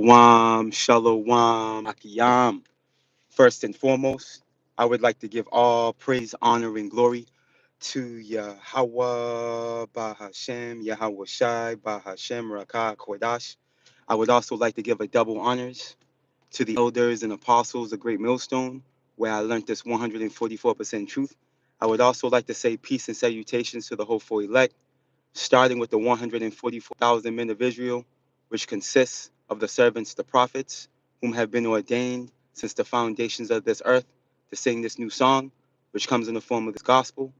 Shalom, shalom, akiyam. First and foremost, I would like to give all praise, honor, and glory to Yahweh, Bahashem, Yahweh Shai, Bahashem, Rakah, Kodash. I would also like to give a double honors to the elders and apostles of Great Millstone, where I learned this 144% truth. I would also like to say peace and salutations to the hopeful elect, starting with the 144,000 men of Israel, which consists of the servants, the prophets, whom have been ordained since the foundations of this earth to sing this new song, which comes in the form of this gospel,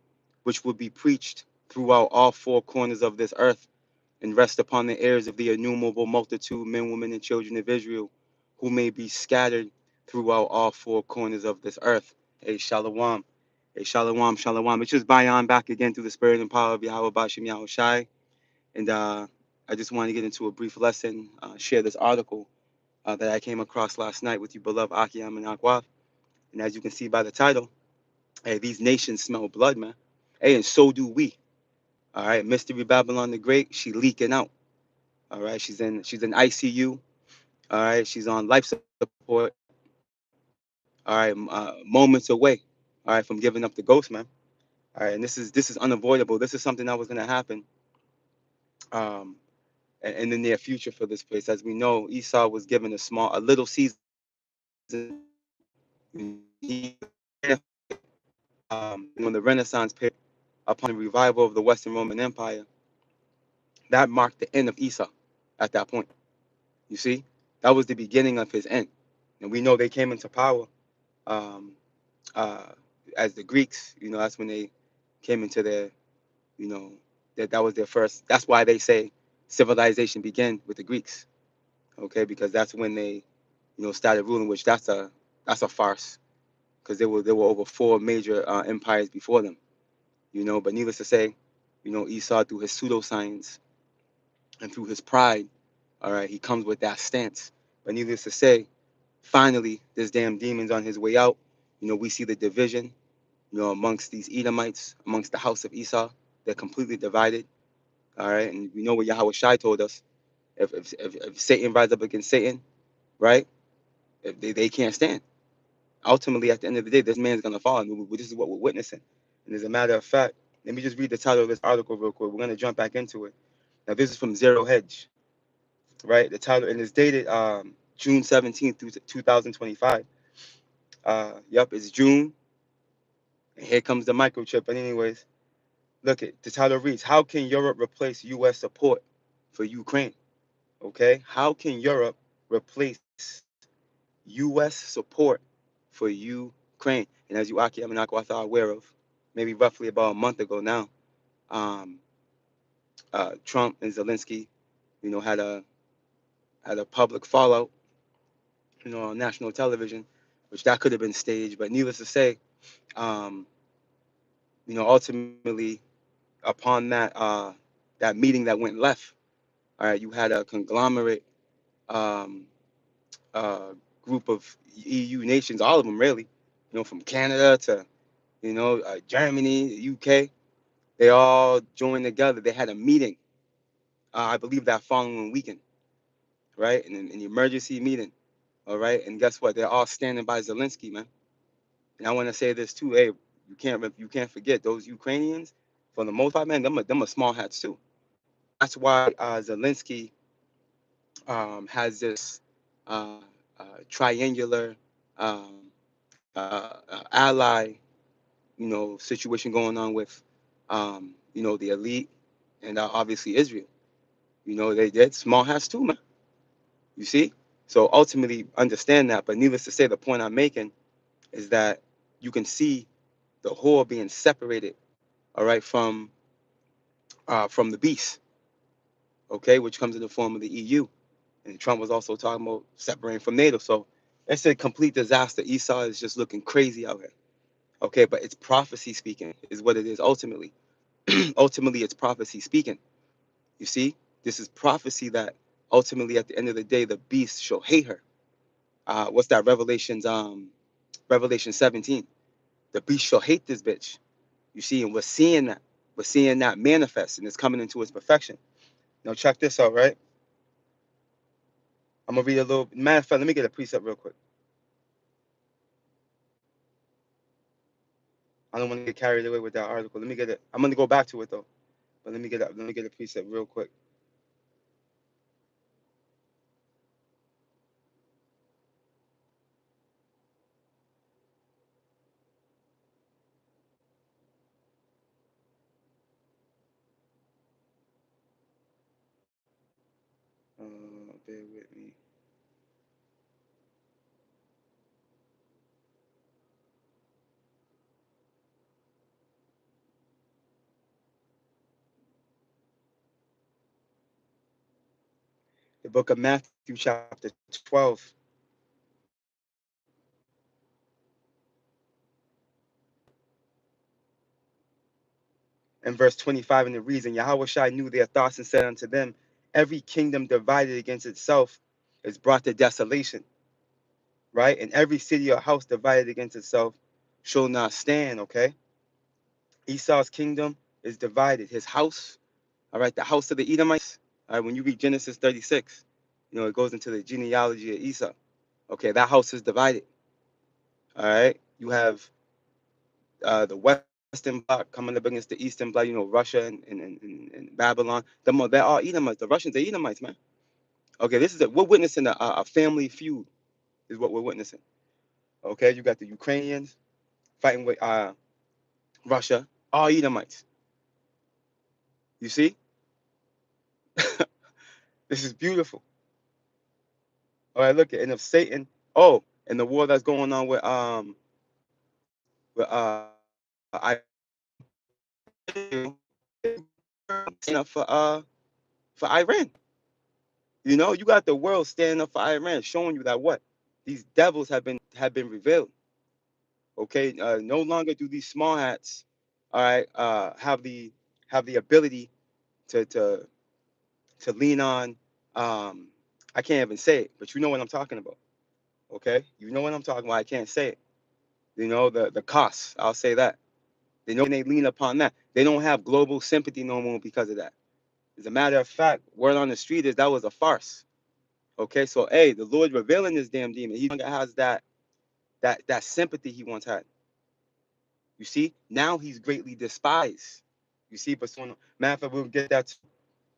which will be preached throughout all four corners of this earth and rest upon the ears of the innumerable multitude, men, women, and children of Israel, who may be scattered throughout all four corners of this earth. A shalom. A shalom, shalom. It's just Bayan back again through the spirit and power of Yahweh Bashim Yahweh Shai. And I just want to get into a brief lesson, share this article that I came across last night with you, beloved Akiam and Akwath. And as you can see by the title, hey, these nations smell blood, man. Hey, and so do we. All right, Mystery Babylon the Great, she leaking out. All right, she's in ICU. All right, she's on life support. All right, moments away. All right, from giving up the ghost, man. All right, and this is unavoidable. This is something that was gonna happen. Um, in the near future for this place. As we know, Esau was given a little season. When the Renaissance period, upon the revival of the Western Roman Empire, that marked the end of Esau at that point. You see, that was the beginning of his end. And we know they came into power um, uh, as the Greeks. You know, that's when they came into their, you know, that was their first. That's why they say civilization began with the Greeks. Okay, because that's when they started ruling, which that's a farce, because there were over four major empires before them, but needless to say, Esau, through his pseudoscience and through his pride, all right, he comes with that stance. But needless to say, finally this damn demon's on his way out. We see the division, amongst these Edomites, amongst the house of Esau. They're completely divided. All right, and we know what Yahweh Shai told us: if Satan rises up against Satan, right, if they can't stand. Ultimately, at the end of the day, this man's gonna fall, and this is what we're witnessing. And as a matter of fact, let me just read the title of this article real quick. We're gonna jump back into it. Now, this is from Zero Hedge, right? The title, and it's dated June 17th through 2025. Yep, it's June, and here comes the microchip. But anyways, look at the title reads: How can Europe replace U.S. support for Ukraine? Okay, how can Europe replace U.S. support for Ukraine? And as you Aki Aminakwa are aware of, maybe roughly about a month ago now, um, Trump and Zelensky, had a public fallout, on national television, which that could have been staged. But needless to say, um, ultimately, upon that meeting that went left, all right, you had a conglomerate um, uh, group of EU nations, all of them really, from Canada to Germany, the UK. They all joined together. They had a meeting, I believe that following weekend, right? An emergency meeting, all right? And guess what? They're all standing by Zelensky, man. And I want to say this too. Hey, you can't forget those Ukrainians. For the most part, man, them are small hats too. That's why Zelensky has this uh, triangular ally, situation going on with, the elite and obviously Israel. They're small hats too, man. You see? So ultimately, understand that. But needless to say, the point I'm making is that you can see the whore being separated, all right, from the beast, okay, which comes in the form of the EU. And Trump was also talking about separating from NATO. So it's a complete disaster. Esau is just looking crazy out here. Okay, but it's prophecy speaking, is what it is ultimately. Ultimately, it's prophecy speaking. You see, this is prophecy that ultimately, at the end of the day, the beast shall hate her. What's that? Revelation 17. The beast shall hate this bitch. You see, and we're seeing that. We're seeing that manifest, and it's coming into its perfection. Now check this out, right? I'm gonna read a little. Matter of fact, let me get a precept real quick. I don't want to get carried away with that article. Let me get it. I'm gonna go back to it though. But let me get a precept real quick. Bear with me. The book of Matthew, chapter 12, and verse 25, and it reads, and Yahweh Shai knew their thoughts and said unto them, every kingdom divided against itself is brought to desolation, right? And every city or house divided against itself shall not stand, okay? Esau's kingdom is divided. His house, all right, the house of the Edomites, all right, when you read Genesis 36, it goes into the genealogy of Esau. Okay, that house is divided, all right? You have the Western bloc coming up against the Eastern bloc, Russia and Babylon. They're all Edomites. The Russians are Edomites, man. Okay, we're witnessing a family feud, is what we're witnessing. Okay, you got the Ukrainians fighting with Russia, all Edomites. You see, this is beautiful. All right, look at, and if Satan, and the war that's going on with I stand up for Iran. You got the world standing up for Iran, showing you that what these devils have been revealed. Okay, no longer do these small hats, all right, have the ability to lean on. I can't even say it, but you know what I'm talking about. Okay, you know what I'm talking about. I can't say it. The costs. I'll say that. They know they lean upon that. They don't have global sympathy no more because of that. As a matter of fact, word on the street is that was a farce. Okay, so hey, the Lord revealing this damn demon. He no longer has that sympathy he once had. You see, now he's greatly despised. You see, but so matter of fact, we'll get that.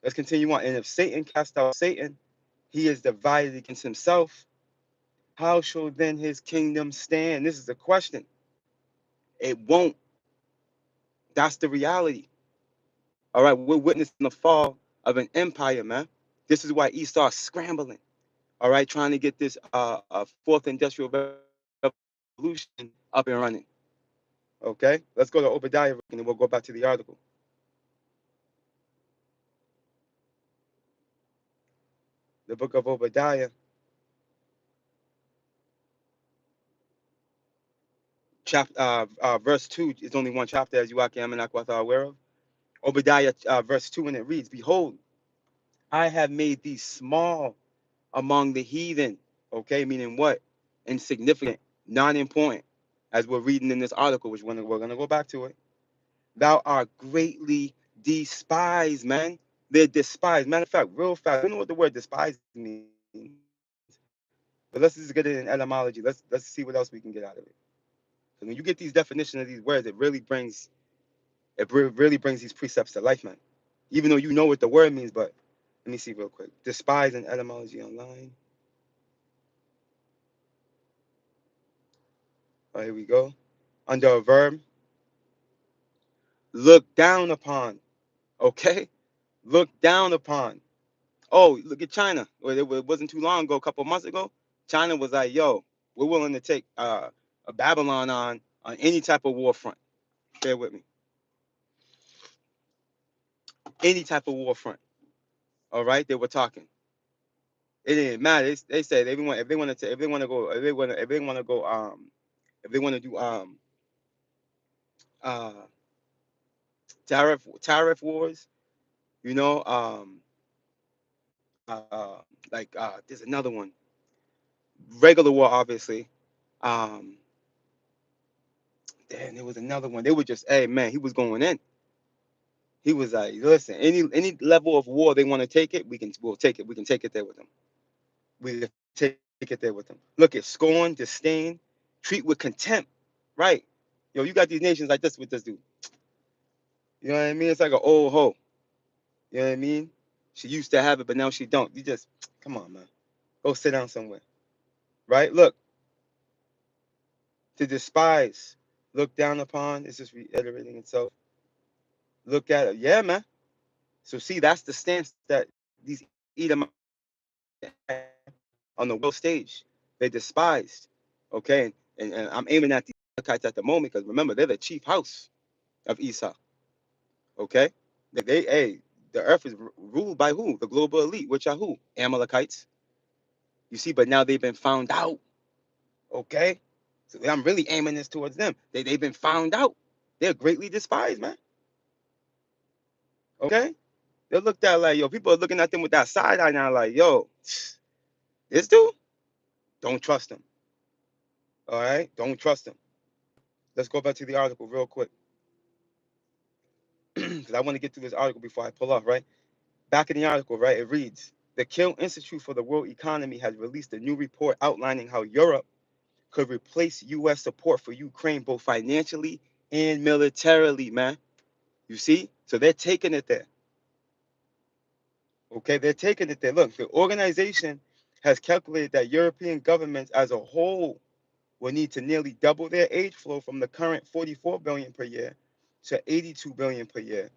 Let's continue on. And if Satan cast out Satan, he is divided against himself. How shall then his kingdom stand? This is the question. It won't. That's the reality. All right, we're witnessing the fall of an empire, man. This is why Esau's scrambling. All right, trying to get this fourth industrial revolution up and running. Okay, let's go to Obadiah and then we'll go back to the article. The book of Obadiah, verse 2 is only one chapter, as you are aware of. Obadiah, verse 2, and it reads, behold, I have made thee small among the heathen. Okay, meaning what? Insignificant, non-important, as we're reading in this article, which we're going to go back to it. Thou art greatly despised, man. They're despised. Matter of fact, real fast, I don't know what the word despised means, but let's just get it in etymology. Let's see what else we can get out of it. Because when you get these definitions of these words, it really brings these precepts to life, man. Even though you know what the word means, but let me see real quick. Despise and etymology online. All right, here we go. Under a verb, look down upon. Okay, look down upon. Oh, look at China. It wasn't too long ago, a couple of months ago. China was like, "Yo, we're willing to take a Babylon on any type of war front." Bear with me. Any type of war front. All right, they were talking. It didn't matter. They said everyone if they want to if they want to go if they want to do uh tariff wars, you know uh like there's another one, regular war obviously. um Damn, there was another one. They were just, hey man, he was going in. He was like, listen, any level of war they want to take it, we'll take it. We can take it there with them. We take it there with them. Look at scorn, disdain, treat with contempt, right? Yo, you got these nations like this with this dude. You know what I mean? It's like an old hoe. You know what I mean? She used to have it, but now she don't. You just, come on, man. Go sit down somewhere, right? Look, to despise, look down upon, it's just reiterating itself. Look at it. Yeah, man. So see, that's the stance that these Edomites on the world stage. They despised. Okay, and I'm aiming at the Amalekites at the moment because remember they're the chief house of Esau. Okay, hey, the earth is ruled by who? The global elite, which are who? Amalekites. You see, but now they've been found out. Okay, so I'm really aiming this towards them. They've been found out. They're greatly despised, man. Okay, they looked at like yo. People are looking at them with that side eye now, like yo, this dude. Don't trust him. All right, don't trust him. Let's go back to the article real quick because I want to get through this article before I pull off. Right back in the article, right, it reads: the Kiel Institute for the World Economy has released a new report outlining how Europe could replace U.S. support for Ukraine both financially and militarily. Man, you see, so they're taking it there. Okay, they're taking it there. Look, the organization has calculated that European governments as a whole will need to nearly double their aid flow from the current 44 billion per year to 82 billion per year,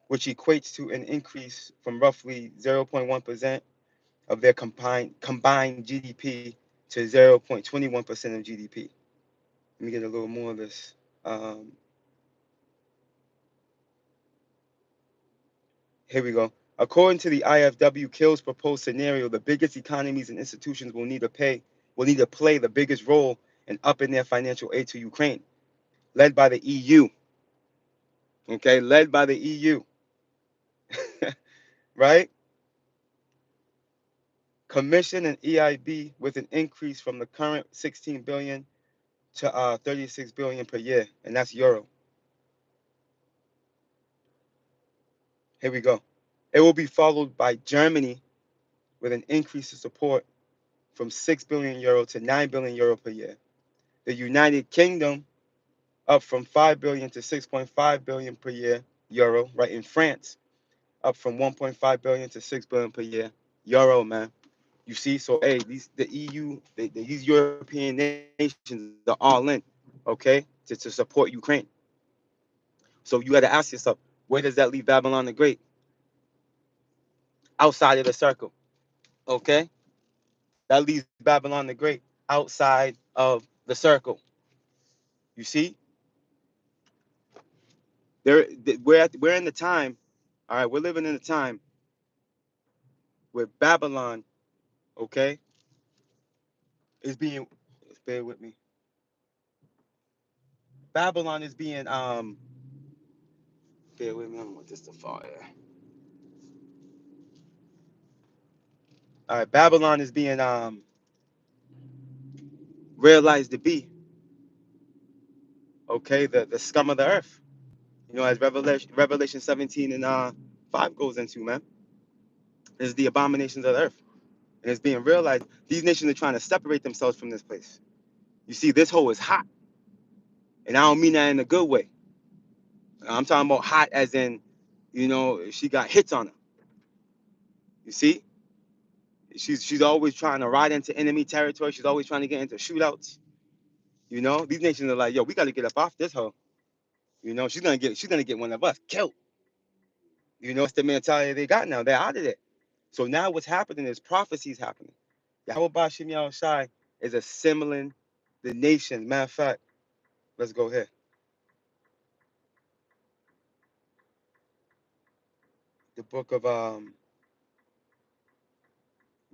which equates to an increase from roughly 0.1% of their combined GDP to 0.21% of GDP. Let me get a little more of this. Here we go. According to the IFW Kills proposed scenario, the biggest economies and institutions will need to play the biggest role in upping their financial aid to Ukraine, led by the EU. Okay, led by the EU, right? Commission and EIB with an increase from the current 16 billion to 36 billion per year, and that's euro. Here we go. It will be followed by Germany with an increase of support from 6 billion euro to 9 billion euro per year. The United Kingdom up from 5 billion to 6.5 billion per year euro, right? In France, up from 1.5 billion to 6 billion per year euro, man. You see, so hey, the EU, these European nations are all in, okay, to support Ukraine. So you got to ask yourself, where does that leave Babylon the Great? Outside of the circle, okay? That leaves Babylon the Great outside of the circle. You see, we're in the time. All right, we're living in a time where Babylon, okay, is being. Bear with me. Babylon is being. Bear with me. I don't want this to fall here. All right, Babylon is being realized to be, okay, the scum of the earth. You know, as Revelation 17 and 5 goes into, man, is the abominations of the earth. And it's being realized these nations are trying to separate themselves from this place. You see, this hole is hot. And I don't mean that in a good way. I'm talking about hot as in, you know, she got hits on her. You see? She's always trying to ride into enemy territory. She's always trying to get into shootouts. You know, these nations are like, yo, we got to get up off this hoe. You know, she's gonna get one of us killed. You know, it's the mentality they got now. They're out of it. So now what's happening is prophecies happening. Yahweh Bashim Yahweh Shai is assembling the nation. Matter of fact, let's go here. The book of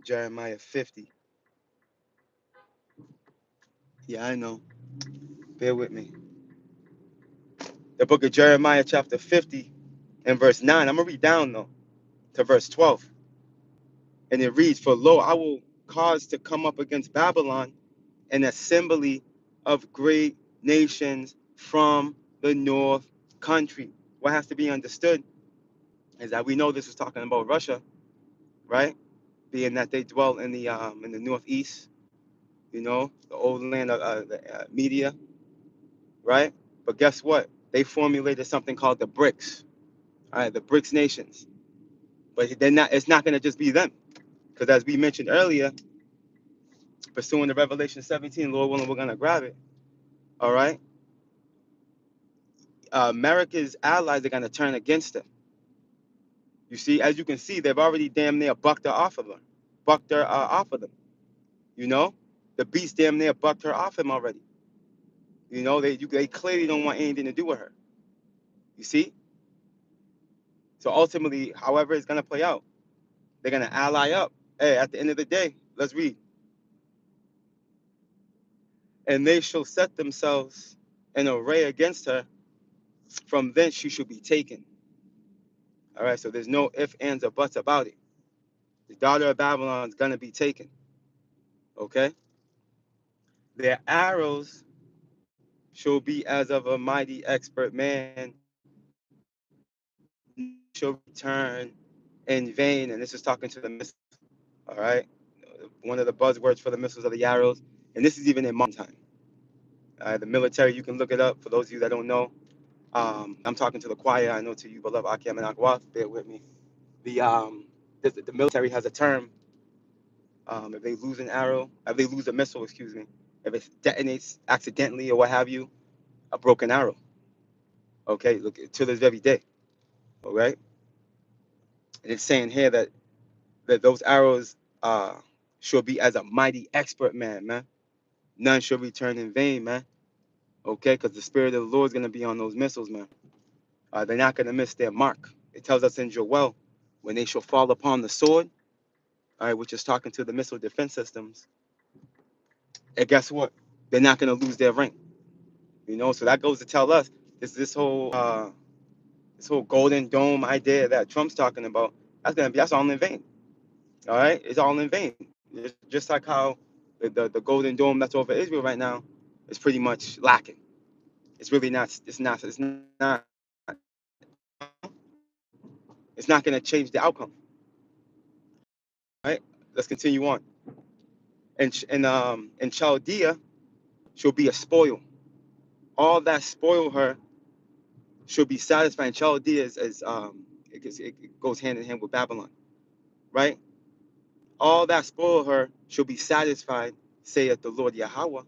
Jeremiah 50. Yeah, I know. Bear with me. The book of Jeremiah, chapter 50, and verse 9. I'm gonna read down though to verse 12. And it reads, for lo, I will cause to come up against Babylon an assembly of great nations from the north country. What has to be understood is that we know this is talking about Russia, right? being that they dwell in the northeast, you know, the old land of the Media, right? But guess what? They formulated something called the BRICS, all right, the BRICS nations. But they're not. It's not going to just be them, because as we mentioned earlier, pursuing the Revelation 17, Lord willing, we're going to grab it. All right, America's allies are going to turn against them. You see, as you can see, they've already damn near bucked her off of them, bucked her off of them. You know, the beast damn near bucked her off him already. You know, they clearly don't want anything to do with her. You see, so ultimately, however it's going to play out, they're going to ally up. Hey, at the end of the day, let's read. And they shall set themselves in array against her. From thence she shall be taken. All right, so there's no ifs, ands, or buts about it. The daughter of Babylon is going to be taken. Okay? Their arrows shall be as of a mighty expert man, shall return in vain. And this is talking to the missiles. All right? One of the buzzwords for the missiles are the arrows. And this is even in modern time. The military, you can look it up for those of you that don't know. I'm talking to the choir. I know to you, beloved Akim and Akwaf. Bear with me. The military has a term. If they lose an arrow, if they lose a missile, excuse me, if it detonates accidentally or what have you, a broken arrow. Okay, look to this very day. All right, and it's saying here that those arrows should be as a mighty expert man, man. None shall return in vain, man. Okay, because the spirit of the Lord is gonna be on those missiles, man. They're not gonna miss their mark. It tells us in Joel, when they shall fall upon the sword, all right, which is talking to the missile defense systems. And guess what? They're not gonna lose their rank. You know, so that goes to tell us this whole golden dome idea that Trump's talking about. That's all in vain. All right, it's all in vain. Just like how the golden dome that's over Israel right now is pretty much lacking. It's really not. It's not. It's not. It's not going to change the outcome. Right. Let's continue on. And Chaldea, she'll be a spoil. All that spoil her she'll be satisfied. And Chaldea it goes hand in hand with Babylon, right? All that spoil her shall be satisfied, saith the Lord Yahweh.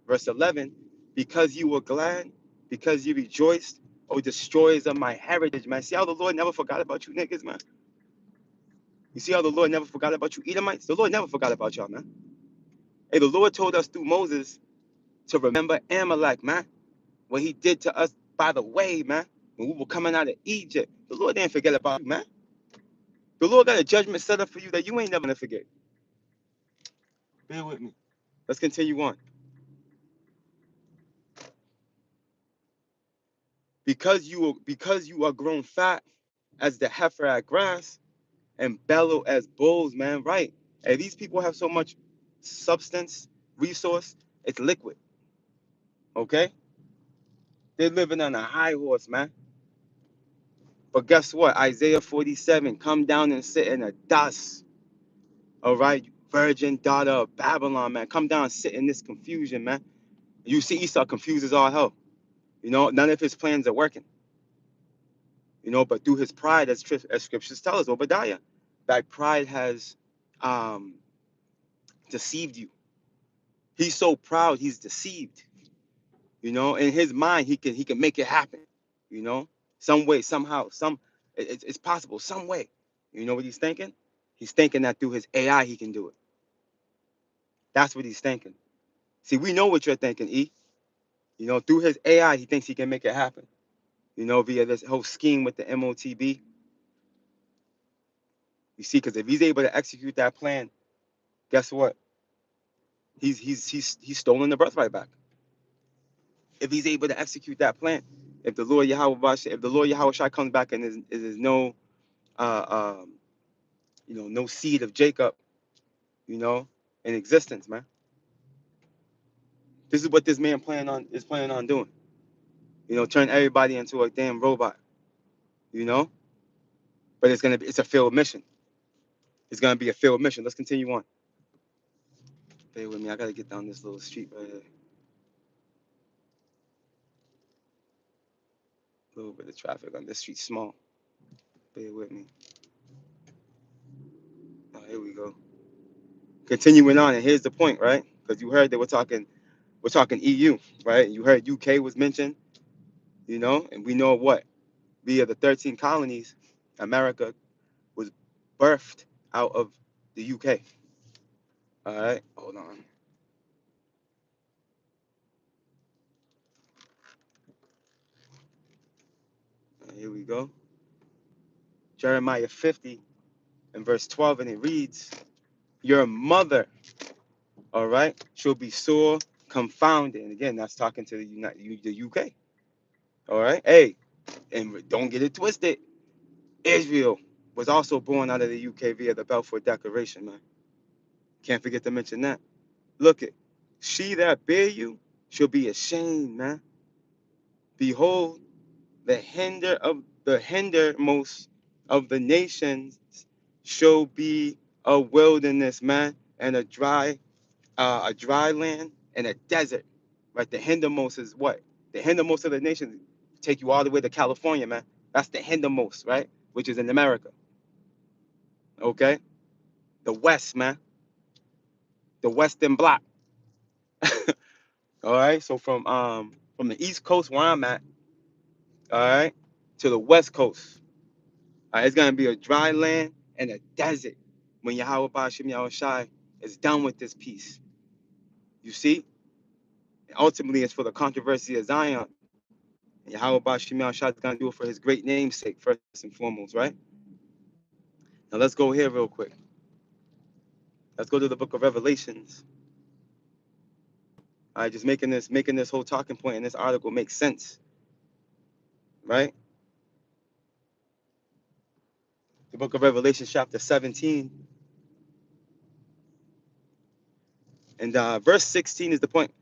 Verse 11, because you were glad, because you rejoiced, O destroyers of my heritage, man. See how the Lord never forgot about you niggas, man? You see how the Lord never forgot about you Edomites? The Lord never forgot about y'all, man. Hey, the Lord told us through Moses to remember Amalek, man. What he did to us by the way, man. When we were coming out of Egypt. The Lord didn't forget about you, man. The Lord got a judgment set up for you that you ain't never gonna forget. Bear with me. Let's continue on. Because you are grown fat as the heifer at grass and bellow as bulls, man. Right. And these people have so much substance, resource, it's liquid. Okay? They're living on a high horse, man. But guess what? Isaiah 47, come down and sit in the dust. All right, virgin daughter of Babylon, man. Come down and sit in this confusion, man. You see Esau confused as all hell. You know, none of his plans are working. You know, but through his pride, as scriptures tell us, Obadiah, that pride has um, deceived you. He's so proud, he's deceived. You know, in his mind, he can make it happen. You know, some way, somehow, it's possible, some way. You know what he's thinking? He's thinking that through his AI he can do it. That's what he's thinking. See, we know what you're thinking, E. You know, through his AI, he thinks he can make it happen. You know, via this whole scheme with the MOTB. You see, because if he's able to execute that plan, guess what? He's stolen the birthright back. If he's able to execute that plan, if the Lord Yahweh Shai comes back and is no no seed of Jacob, you know, in existence, man. This is what this man planning on doing. You know, turn everybody into a damn robot. You know, but it's a failed mission. It's gonna be a failed mission. Let's continue on. Bear with me. I gotta get down this little street right here. A little bit of traffic on this street, small. Bear with me. Oh, here we go. Continuing on, and here's the point, right? Because you heard that we're talking EU, right? You heard UK was mentioned, and we know what via the 13 colonies, America was birthed out of the UK. All right, hold on. Here we go. Jeremiah 50 and verse 12, and it reads, "Your mother, all right, shall be sore confounded." And again, that's talking to the UK. All right, hey, and don't get it twisted. Israel was also born out of the UK via the Balfour Declaration, man. Can't forget to mention that. Look it, she that bear you shall be ashamed, man. Behold, the hindermost of the nations shall be a wilderness, man, and a dry land and a desert. Right? The hindermost is what? The hindermost of the nations take you all the way to California, man. That's the hindermost, right? Which is in America. Okay? The West, man. The Western Bloc. All right. So from the East Coast where I'm at, all right, to the West Coast. All right, it's gonna be a dry land and a desert when Yahweh Bashim Yahushai is done with this piece. You see? And ultimately it's for the controversy of Zion. And Yahweh Bashim Yahushai is gonna do it for his great name's sake, first and foremost, right? Now let's go here real quick. Let's go to the book of Revelations. All right, just making this whole talking point in this article make sense, right? The book of Revelation, chapter 17, and verse 16 is the point.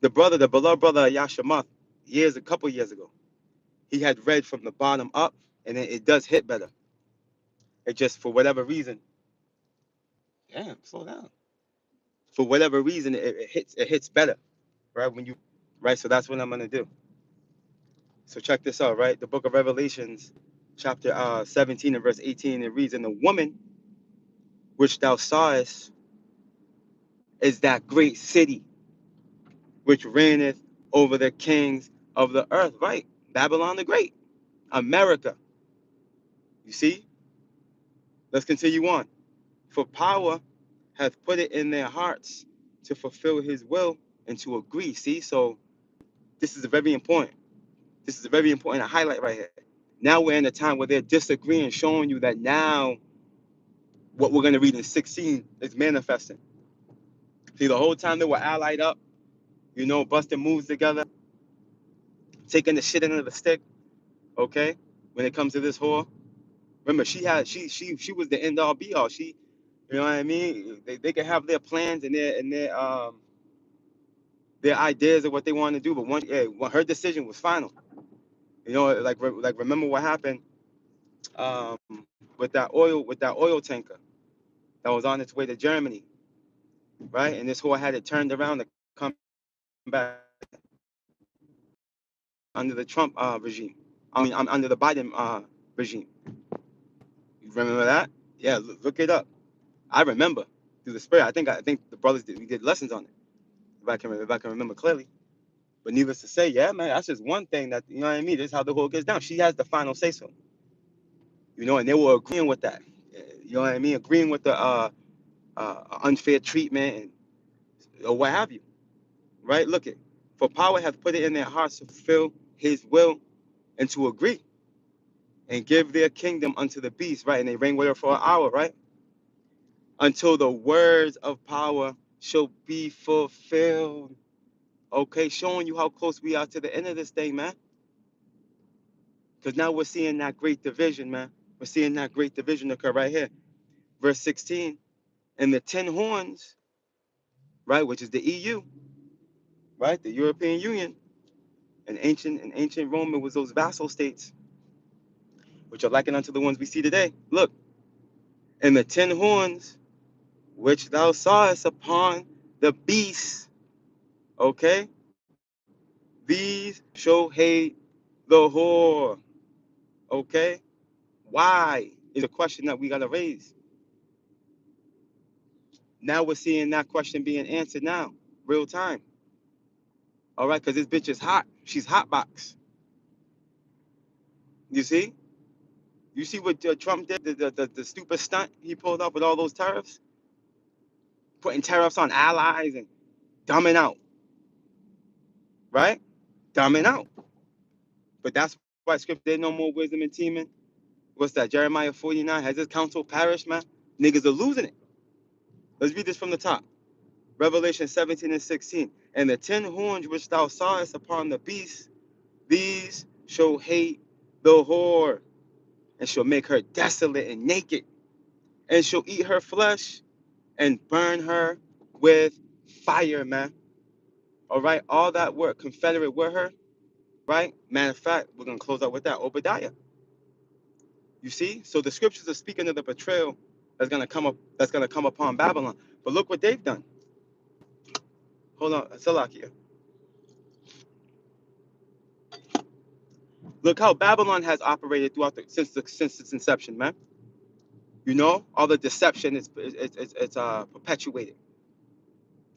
The beloved brother Yashamath, a couple years ago, he had read from the bottom up, and it does hit better. It just, for whatever reason, damn, slow down. For whatever reason, it hits better, right? Right. So that's what I'm gonna do. So check this out, right? The book of Revelations, chapter 17 and verse 18, it reads, "And the woman which thou sawest is that great city which reigneth over the kings of the earth," right? Babylon the Great, America. You see? Let's continue on. "For power hath put it in their hearts to fulfill his will and to agree." See, so this is very important. This is a very important highlight right here. Now we're in a time where they're disagreeing, showing you that now what we're going to read in 16 is manifesting. See, the whole time they were allied up, busting moves together, taking the shit into the stick, okay? When it comes to this whore, remember she was the end all be all. You know what I mean? They can have their plans and their ideas of what they want to do, but her decision was final. Like remember what happened um, with that oil tanker that was on its way to Germany, right? And this whore had it turned around to come back under the Trump regime. I mean, I'm under the Biden regime. You remember that? Yeah, look it up. I remember through the spirit. I think the brothers we did lessons on it. If I can remember clearly. But needless to say, yeah, man, that's just one thing that you know what I mean. This is how the whole gets down. She has the final say so. And they were agreeing with that. You know what I mean? Agreeing with the unfair treatment or what have you. Right? Look it. For power hath put it in their hearts to fulfill his will and to agree and give their kingdom unto the beast, right? And they reign with her for an hour, right? Until the words of power shall be fulfilled. Okay, showing you how close we are to the end of this thing, man. Because now we're seeing that great division, man. We're seeing that great division occur right here. Verse 16. And the 10 horns, right, which is the EU, right? The European Union. And ancient Rome, it was those vassal states, which are likened unto the ones we see today. Look, And the 10 horns which thou sawest upon the beast, okay, these shall hate the whore, okay? Why is a question that we got to raise. Now we're seeing that question being answered now, real time, all right? Because this bitch is hot. She's hot box. You see? You see what Trump did, the stupid stunt he pulled up with all those tariffs? Putting tariffs on allies and dumbing out, right? Dumbing out. But that's why scripture, there's no more wisdom in teaming. What's that? Jeremiah 49. Has this council perished, man? Niggas are losing it. Let's read this from the top. Revelation 17 and 16. And the 10 horns which thou sawest upon the beast, these shall hate the whore, and shall make her desolate and naked, and shall eat her flesh and burn her with fire, man. All right, all that word confederate with her, right? Matter of fact, we're gonna close out with that. Obadiah. You see? So the scriptures are speaking of the betrayal that's gonna come upon Babylon. But look what they've done. Hold on, Salakia. Look how Babylon has operated throughout since its inception, man. You know, all the deception is perpetuated.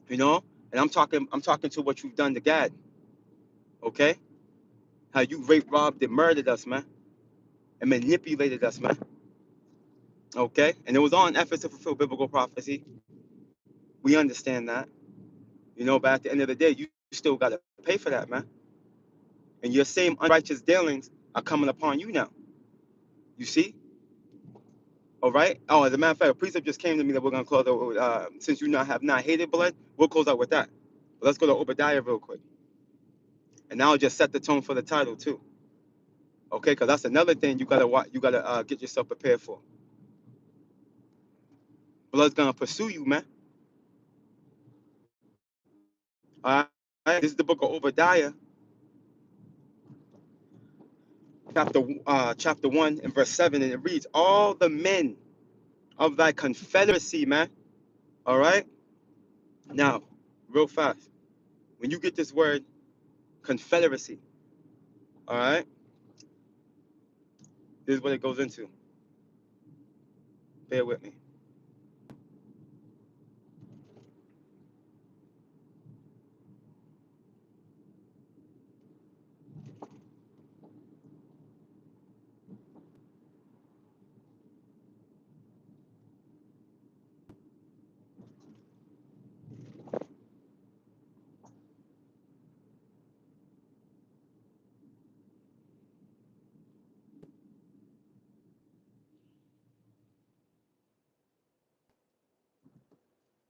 You know, and I'm talking to what you've done to Gad. Okay, how you raped, robbed, and murdered us, man, and manipulated us, man. Okay, and it was all in efforts to fulfill biblical prophecy. We understand that. You know, but at the end of the day, you still got to pay for that, man. And your same unrighteous dealings are coming upon you now. You see? All right. Oh, as a matter of fact, a precept just came to me that we're gonna close out with, since you have not hated blood, we'll close out with that. But let's go to Obadiah real quick, and now I'll just set the tone for the title too. Okay, because that's another thing you gotta get yourself prepared for. Blood's gonna pursue you, man. All right. This is the book of Obadiah, chapter 1 and verse 7, and it reads, "All the men of thy confederacy, man." All right. Now, real fast, when you get this word confederacy, all right, this is what it goes into. Bear with me.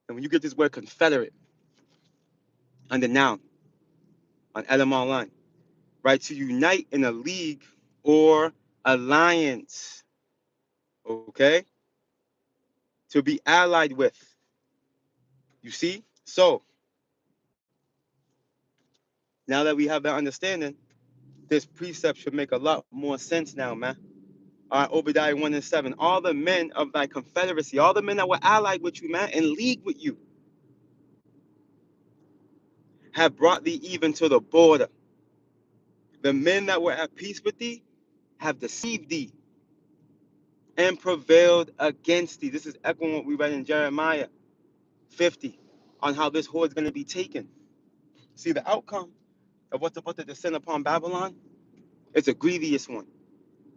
And when you get this word confederate under noun on Elam Online, right, to unite in a league or alliance, okay, to be allied with. You see? So now that we have that understanding, this precept should make a lot more sense now, man. All right, Obadiah 1 and 7. All the men of thy confederacy, all the men that were allied with you, man, in league with you, have brought thee even to the border. The men that were at peace with thee have deceived thee and prevailed against thee. This is echoing what we read in Jeremiah 50 on how this horde is going to be taken. See, the outcome of what's about to descend upon Babylon, it's a grievous one.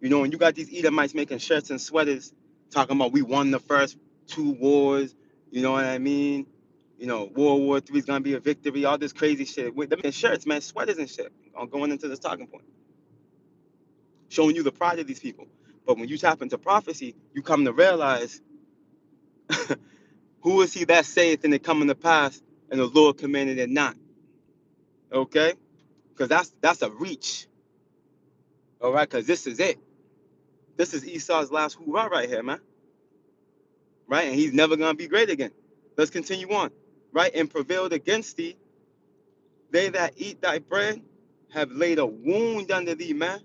You know, when you got these Edomites making shirts and sweaters talking about we won the first 2 wars, you know what I mean? You know, World War III is going to be a victory, all this crazy shit. With them shirts, man, sweaters and shit, going into this talking point, showing you the pride of these people. But when you tap into prophecy, you come to realize who is he that saith and it coming to pass, and the Lord commanded it not. Okay? Because that's a reach. All right, because this is it. This is Esau's last hoorah right here, man. Right? And he's never gonna be great again. Let's continue on. Right? And prevailed against thee, they that eat thy bread have laid a wound under thee, man.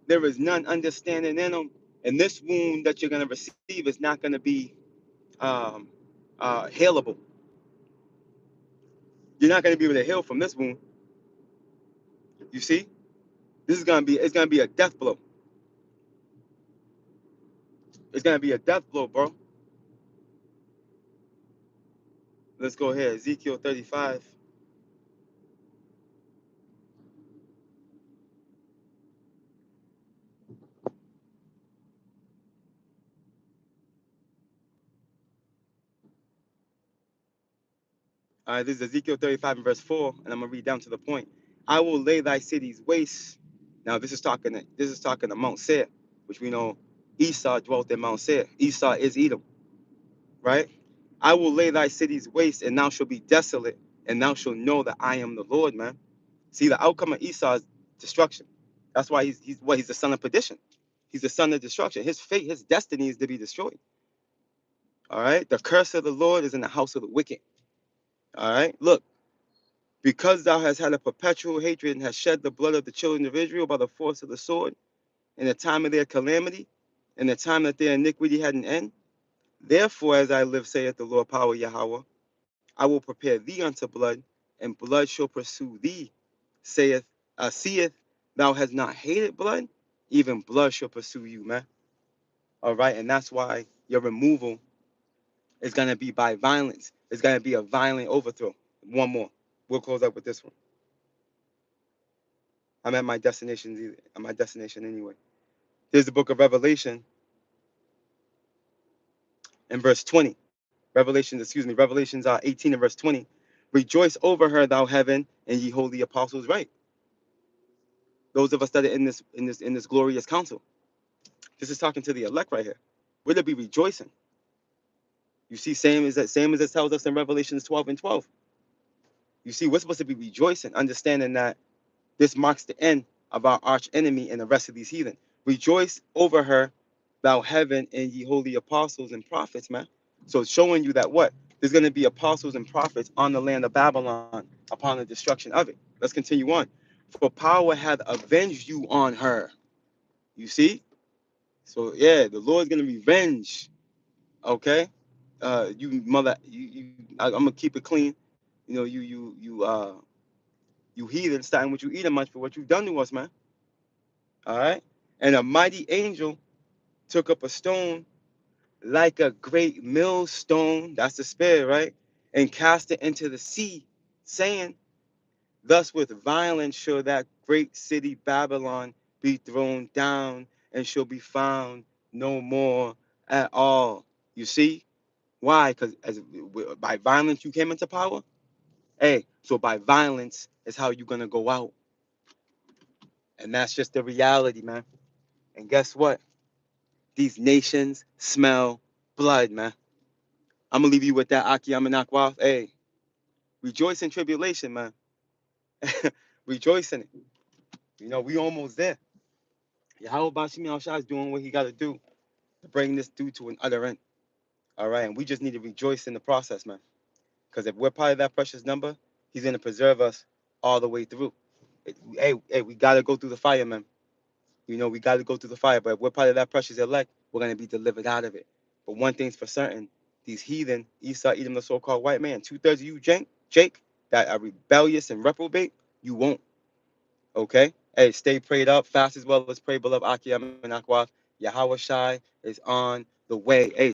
There is none understanding in them. And this wound that you're going to receive is not going to be um, healable. You're not going to be able to heal from this wound. You see, this is going to be, it's going to be a death blow. It's going to be a death blow, bro. Let's go ahead. Ezekiel 35. This is Ezekiel 35 and verse 4, and I'm gonna read down to the point. I will lay thy cities waste. Now this is talking to Mount Seir, which we know Esau dwelt in Mount Seir. Esau is Edom, right? I will lay thy cities waste, and thou shalt be desolate, and thou shalt know that I am the Lord, man. See, the outcome of Esau is destruction. That's why he's the son of perdition. He's the son of destruction. His fate, his destiny is to be destroyed. All right. The curse of the Lord is in the house of the wicked. All right. Look. Because thou hast had a perpetual hatred and hast shed the blood of the children of Israel by the force of the sword, in the time of their calamity, in the time that their iniquity had an end, therefore, as I live, saith the Lord power Yahweh, I will prepare thee unto blood, and blood shall pursue thee, seeth thou hast not hated blood, even blood shall pursue you, man. All right, and that's why your removal is gonna be by violence. It's gonna be a violent overthrow. One more. We'll close up with this one. I'm at my destination. At my destination anyway. Here's the book of Revelation in verse 20. Revelations 18 and verse 20. Rejoice over her, thou heaven, and ye holy apostles, right? Those of us that are in this glorious council. This is talking to the elect right here. We're to be rejoicing. You see, same as it tells us in Revelations 12 and 12. You see, we're supposed to be rejoicing, understanding that this marks the end of our arch enemy and the rest of these heathen. Rejoice over her, thou heaven, and ye holy apostles and prophets, man. So it's showing you that what? There's going to be apostles and prophets on the land of Babylon upon the destruction of it. Let's continue on. For power hath avenged you on her. You see? So yeah, the Lord's going to revenge. Okay? You mother, I'm going to keep it clean. You know, you heathen, starting with you Edomites for what you've done to us, man. All right? And a mighty angel took up a stone like a great millstone, that's the spirit, right? And cast it into the sea, saying, thus with violence shall that great city Babylon be thrown down and shall be found no more at all. You see? Why? Because by violence you came into power? Hey, so by violence is how you're going to go out. And that's just the reality, man. And guess what? These nations smell blood, man. I'm gonna leave you with that, Aki Amanakwa. Hey, rejoice in tribulation, man. Rejoice in it. You know, we almost there. Yahweh Bashimi Al is doing what he got to do to bring this dude to an utter end. All right, and we just need to rejoice in the process, man. Because if we're part of that precious number, he's gonna preserve us all the way through. Hey, we gotta go through the fire, man. You know, we gotta go through the fire. But if we're part of that precious elect, we're gonna be delivered out of it. But one thing's for certain: these heathen, Esau, Edom, the so-called white man, 2/3 of you, Jake, that are rebellious and reprobate, you won't. Okay? Hey, stay prayed up, fast as well as pray, beloved Akim and Akwa. Yahweh Shai is on the way. Hey,